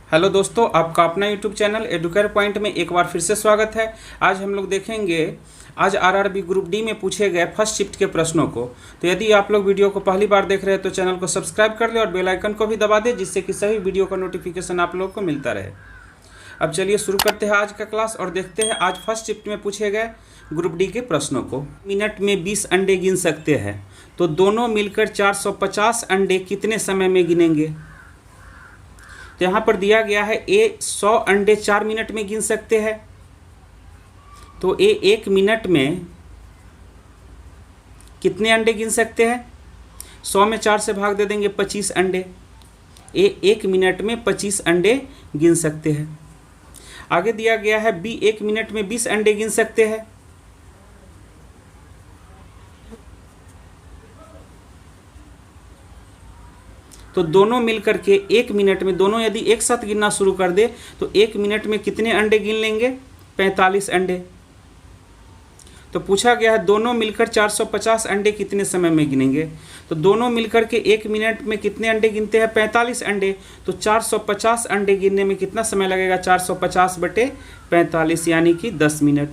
Hello दोस्तों, आपका अपना यूट्यूब चैनल एडुकेयर पॉइंट में एक बार फिर से स्वागत है। आज हम लोग देखेंगे आज आरआरबी ग्रुप डी में पूछे गए फर्स्ट शिफ्ट के प्रश्नों को। तो यदि आप लोग वीडियो को पहली बार देख रहे हैं तो चैनल को सब्सक्राइब कर ले और बेल आइकन को भी दबा दें, जिससे कि सभी वीडियो का नोटिफिकेशन आप लोग को मिलता रहे। अब चलिए शुरू करते हैं आज का क्लास और देखते हैं आज फर्स्ट शिफ्ट में पूछे गए ग्रुप डी के प्रश्नों को। मिनट में 20 अंडे गिन सकते हैं, तो दोनों मिलकर 450 अंडे कितने समय में गिनेंगे। तो यहाँ पर दिया गया है ए 100 अंडे 4 मिनट में गिन सकते हैं, तो ए 1 मिनट में कितने अंडे गिन सकते हैं। 100 में 4 से भाग दे देंगे 25 अंडे। ए 1 मिनट में 25 अंडे गिन सकते हैं। आगे दिया गया है बी 1 मिनट में 20 अंडे गिन सकते हैं। तो दोनों मिलकर के 1 मिनट में दोनों यदि एक साथ गिनना शुरू कर दे तो 1 मिनट में कितने अंडे गिन लेंगे, 45 अंडे। तो पूछा गया है दोनों मिलकर 450 अंडे कितने समय में गिनेंगे। तो दोनों मिलकर के 1 मिनट में कितने अंडे गिनते हैं, 45 अंडे। तो 450 अंडे गिनने में कितना समय लगेगा, 450 बटे 45 यानी कि 10 मिनट।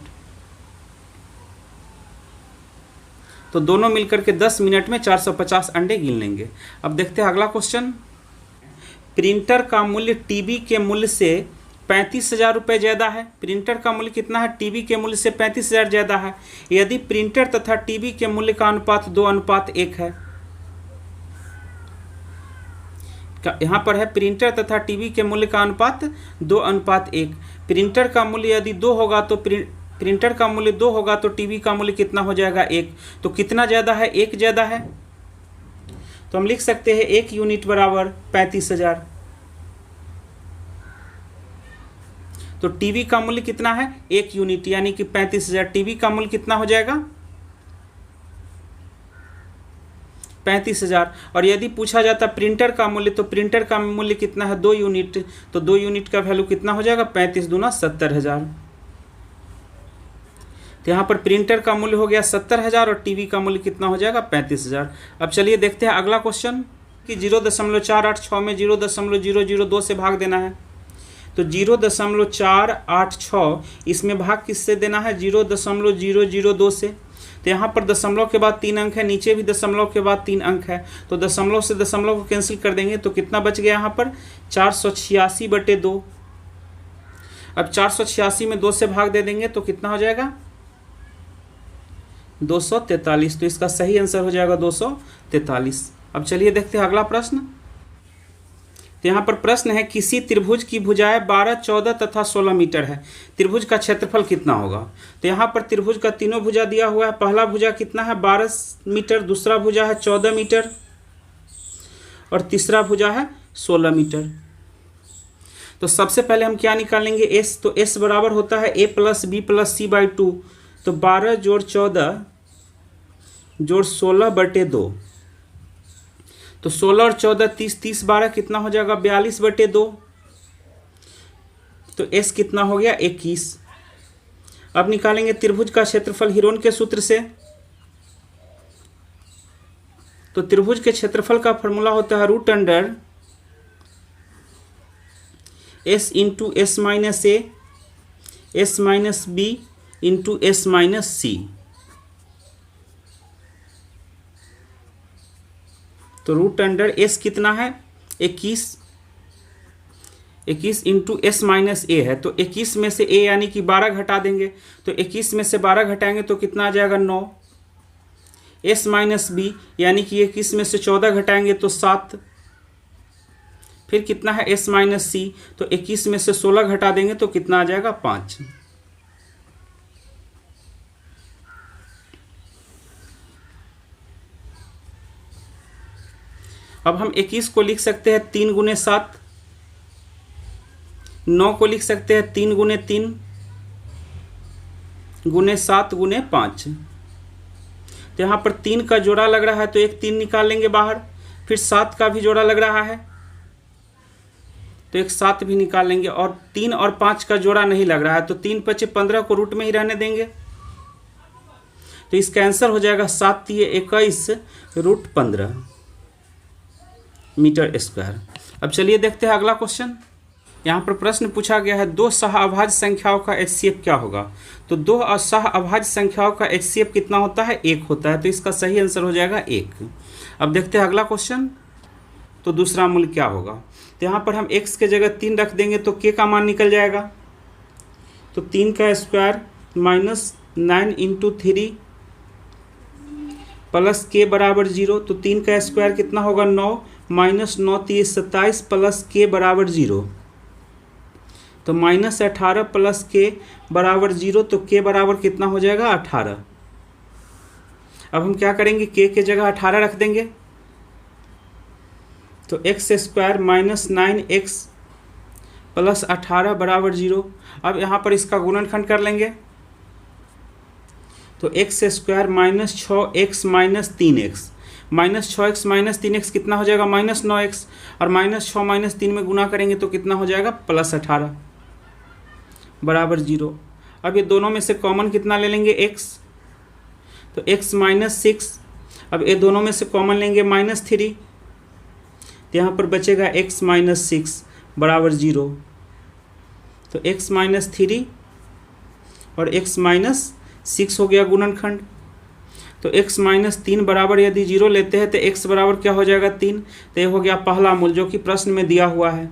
तो दोनों मिलकर के 10 मिनट में 450 अंडे गिन लेंगे। अब देखते हैं अगला क्वेश्चन। प्रिंटर का मूल्य टीवी के मूल्य से 35,000 रुपये ज़्यादा है। प्रिंटर का मूल्य कितना है, टीवी के मूल्य से 35,000 ज़्यादा है। यदि प्रिंटर तथा टीवी के मूल्य का अनुपात 2:1 है। यहाँ पर है प्रिंटर तथा टीवी के मूल्य का अनुपात 2:1। प्रिंटर का मूल्य यदि 2 होगा तो प्रिंटर का मूल्य 2 होगा तो टीवी का मूल्य कितना हो जाएगा, 1। तो कितना ज़्यादा है, 1 ज़्यादा है। तो हम लिख सकते हैं 1 यूनिट बराबर 35,000। तो टीवी का मूल्य कितना है, 1 यूनिट यानी कि 35,000। टीवी का मूल्य कितना हो जाएगा, 35,000। और यदि पूछा जाता प्रिंटर का मूल्य, तो प्रिंटर का मूल्य कितना है, 2 यूनिट। तो 2 यूनिट का वैल्यू कितना हो जाएगा, 35 दूना 70,000। तो यहाँ पर प्रिंटर का मूल्य हो गया 70,000 और टीवी का मूल्य कितना हो जाएगा, 35,000। अब चलिए देखते हैं अगला क्वेश्चन कि 0.486 में 0.002 से भाग देना है। तो 0.486 इसमें भाग किससे देना है, 0.002 से। तो यहाँ पर दशमलव के बाद 3 अंक है, नीचे भी दशमलव के बाद 3 अंक है। तो दशमलव से दशमलव को कैंसिल कर देंगे तो कितना बच गया यहाँ पर, 486 बटे 2। अब 486 में 2 से भाग दे देंगे तो कितना हो जाएगा, 243। तो इसका सही आंसर हो जाएगा 243। अब चलिए देखते हैं अगला प्रश्न। तो यहाँ पर प्रश्न है किसी त्रिभुज की भुजाएं 12, 14 तथा 16 मीटर है। त्रिभुज का क्षेत्रफल कितना होगा। तो यहाँ पर त्रिभुज का तीनों भुजा दिया हुआ है। पहला भुजा कितना है, 12 मीटर, दूसरा भुजा है 14 मीटर और तीसरा भुजा है 16 मीटर। तो सबसे पहले हम क्या निकालेंगे, एस। तो एस बराबर होता है a + b + c/2। तो 12 + 14 + 16 बटे 2। तो 16 और 14 30, 30 12 कितना हो जाएगा, 42 बटे 2। तो एस कितना हो गया, 21। अब निकालेंगे त्रिभुज का क्षेत्रफल हिरोन के सूत्र से। तो त्रिभुज के क्षेत्रफल का फॉर्मूला होता है √s × s - a s - b × s - c। तो √s कितना है, 21 × s - a है। तो 21 में से a यानी कि 12 घटा देंगे। तो 21 में से 12 घटाएंगे तो कितना आ जाएगा, 9। s - b यानी कि 21 में से 14 घटाएंगे तो 7। फिर कितना है s - c। तो 21 में से 16 घटा देंगे तो कितना आ जाएगा, 5। अब हम 21 को लिख सकते हैं 3 × 7। 9 को लिख सकते हैं 3 × 3 × 7 × 5। तो यहाँ पर 3 का जोड़ा लग रहा है तो एक 3 निकाल लेंगे बाहर। फिर 7 का भी जोड़ा लग रहा है तो एक 7 भी निकाल लेंगे। और 3 और 5 का जोड़ा नहीं लग रहा है तो 3 × 5 = 15 को रूट में ही रहने देंगे। तो इसका आंसर हो जाएगा 7 × 21 √15 मीटर स्क्वायर। अब चलिए देखते हैं अगला क्वेश्चन। यहाँ पर प्रश्न पूछा गया है दो सह-अभाज्य संख्याओं का HCF क्या होगा। तो दो सह-अभाज्य संख्याओं का HCF कितना होता है, 1 होता है। तो इसका सही आंसर हो जाएगा 1। अब देखते हैं अगला क्वेश्चन। तो दूसरा मूल्य क्या होगा। तो यहाँ पर हम x के जगह 3 रख देंगे तो k का मान निकल जाएगा। तो 3 का square minus 9 into 3 plus k बराबर 0। तो 3 का स्क्वायर कितना होगा 9 माइनस 9 3 27 प्लस k बराबर 0। तो माइनस 18 प्लस k बराबर 0। तो k बराबर कितना हो जाएगा 18। अब हम क्या करेंगे, k के जगह 18 रख देंगे। तो x square minus 9x plus 18 बराबर 0। अब यहाँ पर इसका गुणनखंड कर लेंगे। तो x square minus 6x minus 3x, minus 6x minus 3x कितना हो जाएगा माइनस 9x, और माइनस 6 माइनस 3 में गुना करेंगे तो कितना हो जाएगा प्लस 18 बराबर 0। अब ये दोनों में से कॉमन कितना ले लेंगे x। तो x माइनस 6। अब ये दोनों में से कॉमन लेंगे माइनस 3। तो यहाँ पर बचेगा x माइनस 6 बराबर 0। तो x माइनस 3 और x माइनस 6 हो गया गुणनखंड। तो x माइनस 3 बराबर यदि 0 लेते हैं तो x बराबर क्या हो जाएगा 3। तो ये हो गया पहला मूल जो कि प्रश्न में दिया हुआ है।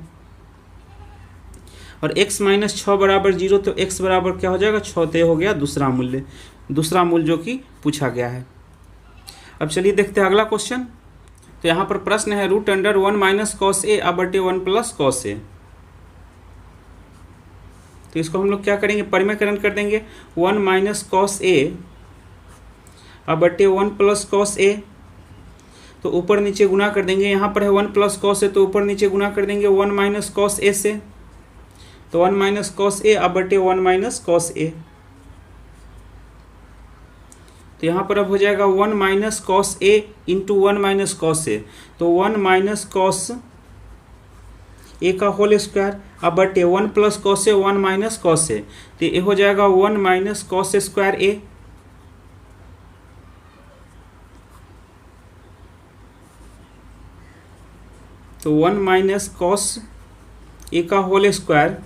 और x माइनस 6 बराबर 0। तो x बराबर क्या हो जाएगा 6। तो ये हो गया दूसरा मूल्य, दूसरा मूल जो कि पूछा गया है। अब चलिए देखते हैं अगला क्वेश्चन। तो यहाँ पर प्रश्न है root under 1 minus cos A बटे 1 प्लस कॉस ए। तो इसको हम लोग क्या करेंगे, परिमेयकरण कर देंगे। 1 माइनस कॉस ए बटे 1 प्लस कॉस ए। तो ऊपर नीचे गुना कर देंगे। यहाँ पर है 1 प्लस कॉस ए तो ऊपर नीचे गुना कर देंगे 1 माइनस कॉस ए से। तो 1 माइनस कॉस ए बटे 1 माइनस कॉस ए। तो यहाँ पर अब हो जाएगा 1 माइनस कॉस ए इंटू 1 माइनस कॉस ए। तो 1 माइनस कॉस ए का होल स्क्वायर अब बटे 1 plus cos A 1 minus cos ए। तो ये हो जाएगा 1 माइनस कॉस स्क्वायर ए। तो 1 माइनस कॉस ए का होल स्क्वायर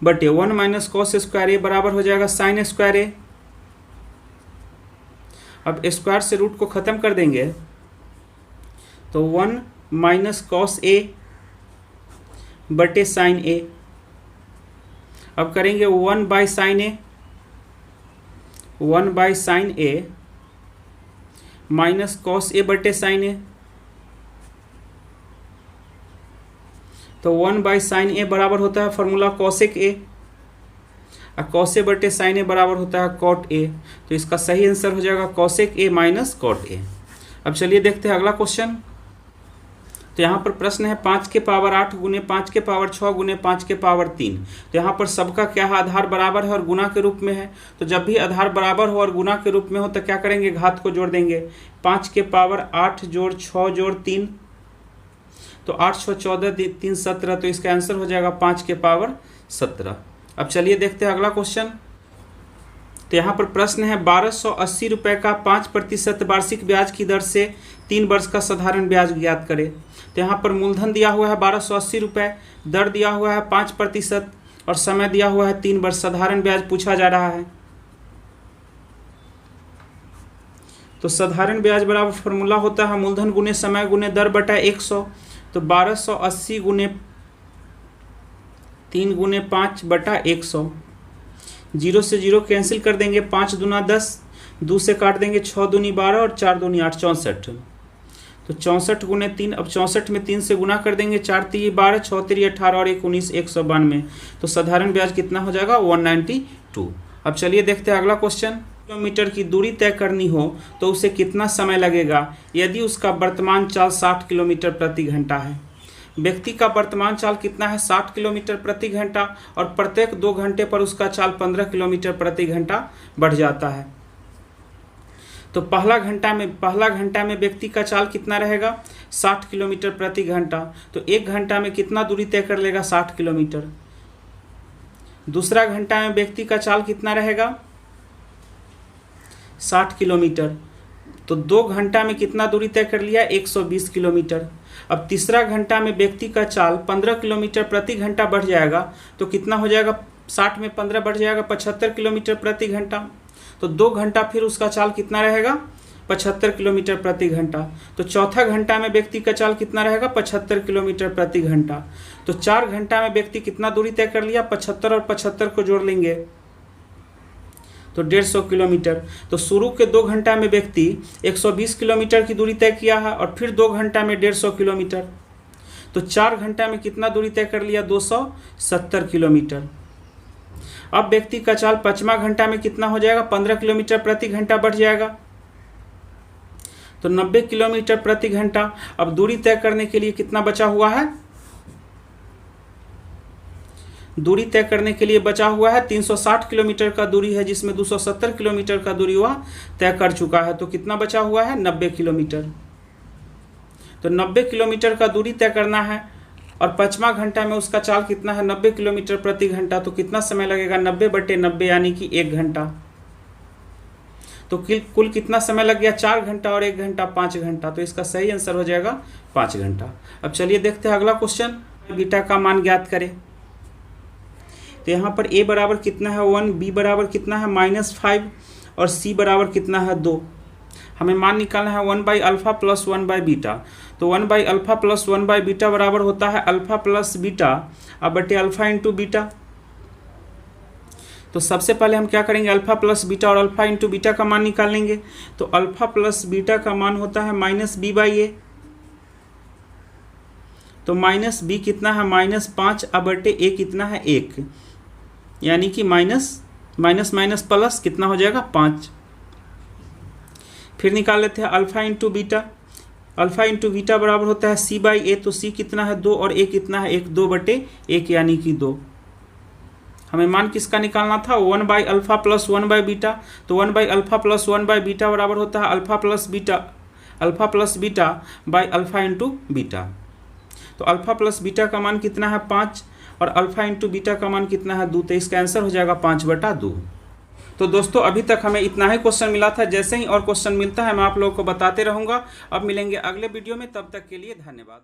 बटे 1 माइनस कॉस स्क्वायर ए बराबर हो जाएगा साइन स्क्वायर ए। अब स्क्वायर से रूट को ख़त्म कर देंगे। तो 1 माइनस कॉस ए बटे साइन ए। अब करेंगे 1 by sine A, 1 by sine A minus cos A बटे साइन ए। तो 1 बाई साइन ए बराबर होता है फॉर्मूला कॉसेक ए, और कॉस ए बटे साइन ए बराबर होता है कॉट ए। तो इसका सही आंसर हो जाएगा cosec A minus cot A. अब चलिए देखते हैं अगला क्वेश्चन। तो यहाँ पर प्रश्न है 5 के पावर 8 गुने 5 के पावर 6 गुने 5 के पावर 3। तो यहाँ पर सबका क्या है, आधार बराबर है और गुना के रूप में है। तो जब भी आधार बराबर हो और गुना के रूप में हो तो क्या करेंगे, घात को जोड़ देंगे। 5 के पावर 8 जोड़ 6 जोड़ 3। तो 8 6 14 3 17। तो इसका आंसर हो जाएगा 5 के पावर 17। अब चलिए देखते हैं अगला क्वेश्चन। तो यहाँ पर प्रश्न है 1280 रुपये का 5% वार्षिक ब्याज की दर से 3 वर्ष का साधारण ब्याज ज्ञात करें। तो यहाँ पर मूलधन दिया हुआ है 1280 रुपये, दर दिया हुआ है 5% और समय दिया हुआ है 3 वर्ष। साधारण ब्याज पूछा जा रहा है। तो साधारण ब्याज बराबर फॉर्मूला होता है मूलधन गुने समय गुने दर बटा 100। तो 1280 गुने 3 गुने 5 बटा 100। 0 से 0 कैंसिल कर देंगे। 5 दूना 10, 2 से काट देंगे 6 दूनी 12 और 4 दूनी 8 64। तो 64 गुने 3। अब 64 में 3 से गुना कर देंगे। 4 3 12, 6 3 18 और 1 19 192। तो साधारण ब्याज कितना हो जाएगा 192। अब चलिए देखते हैं अगला क्वेश्चन। किलोमीटर की दूरी तय करनी हो तो उसे कितना समय लगेगा यदि उसका वर्तमान चाल 60 किलोमीटर प्रति घंटा है। व्यक्ति का वर्तमान चाल कितना है 60 किलोमीटर प्रति घंटा, और प्रत्येक 2 घंटे पर उसका चाल 15 किलोमीटर प्रति घंटा बढ़ जाता है। तो पहला घंटा में व्यक्ति का चाल कितना रहेगा 60 किलोमीटर प्रति घंटा। तो 1 घंटा में कितना दूरी तय कर लेगा 60 किलोमीटर। दूसरा घंटा में व्यक्ति का चाल कितना रहेगा 60 किलोमीटर। तो 2 घंटा में कितना दूरी तय कर लिया? 120 किलोमीटर। अब तीसरा घंटा में व्यक्ति का चाल 15 किलोमीटर प्रति घंटा बढ़ जाएगा, तो कितना हो जाएगा? 60 में 15 बढ़ जाएगा 75 किलोमीटर प्रति घंटा। तो 2 घंटा फिर उसका चाल कितना रहेगा? 75 किलोमीटर प्रति घंटा। तो चौथा घंटा में व्यक्ति का चाल कितना रहेगा? 75 किलोमीटर प्रति घंटा। तो 4 घंटा में व्यक्ति कितना दूरी तय कर लिया? 75 और 75 को जोड़ लेंगे तो 150 किलोमीटर। तो शुरू के 2 घंटा में व्यक्ति 120 किलोमीटर की दूरी तय किया है और फिर 2 घंटा में 150 किलोमीटर। तो 4 घंटा में कितना दूरी तय कर लिया? 270 किलोमीटर। अब व्यक्ति का चाल 5वां घंटा में कितना हो जाएगा? 15 किलोमीटर प्रति घंटा बढ़ जाएगा, तो 90 किलोमीटर प्रति घंटा। अब दूरी तय करने के लिए कितना बचा हुआ है? दूरी तय करने के लिए बचा हुआ है 360 किलोमीटर का दूरी है, जिसमें 270 किलोमीटर का दूरी वह तय कर चुका है। तो कितना बचा हुआ है? 90 किलोमीटर। तो 90 किलोमीटर का दूरी तय करना है और 5वां घंटा में उसका चाल कितना है? 90 किलोमीटर प्रति घंटा। तो कितना समय लगेगा? 90/90 यानी कि 1 घंटा। तो कुल कितना समय लग गया? 4 घंटा और 1 घंटा 5 घंटा। तो इसका सही आंसर हो जाएगा 5 घंटा। अब चलिए देखते हैं अगला क्वेश्चन। बीटा का मान ज्ञात करें। तो यहाँ पर a बराबर कितना है? 1, b बराबर कितना है? -5 और c बराबर कितना है? 2। हमें मान निकालना है 1/α प्लस 1/बीटा। तो 1/α प्लस 1/बीटा बराबर होता है अल्फा प्लस बीटा अब बटे अल्फा इंटू बीटा। तो सबसे पहले हम क्या करेंगे? अल्फा प्लस बीटा और अल्फा इंटू बीटा का मान निकाल लेंगे। तो अल्फा प्लस बीटा का मान होता है -b/a। तो -b कितना है? -5 अब बटे a कितना है? 1, यानी कि माइनस माइनस प्लस कितना हो जाएगा? 5। फिर निकाल लेते हैं alpha into beta. Alpha into beta बराबर होता है c/a। तो c कितना है? 2 और a कितना है? 1, 2/1 यानी कि 2। हमें मान किसका निकालना था? 1/α प्लस 1/बीटा। तो 1/α प्लस 1/बीटा बराबर होता है alpha plus beta by alpha into beta. तो अल्फा प्लस बीटा का मान कितना है? 5 और अल्फा इंटू बीटा का मान कितना है? 2। तो इसका आंसर हो जाएगा 5/2। तो दोस्तों अभी तक हमें इतना ही क्वेश्चन मिला था। जैसे ही और क्वेश्चन मिलता है मैं आप लोगों को बताते रहूँगा। अब मिलेंगे अगले वीडियो में, तब तक के लिए धन्यवाद।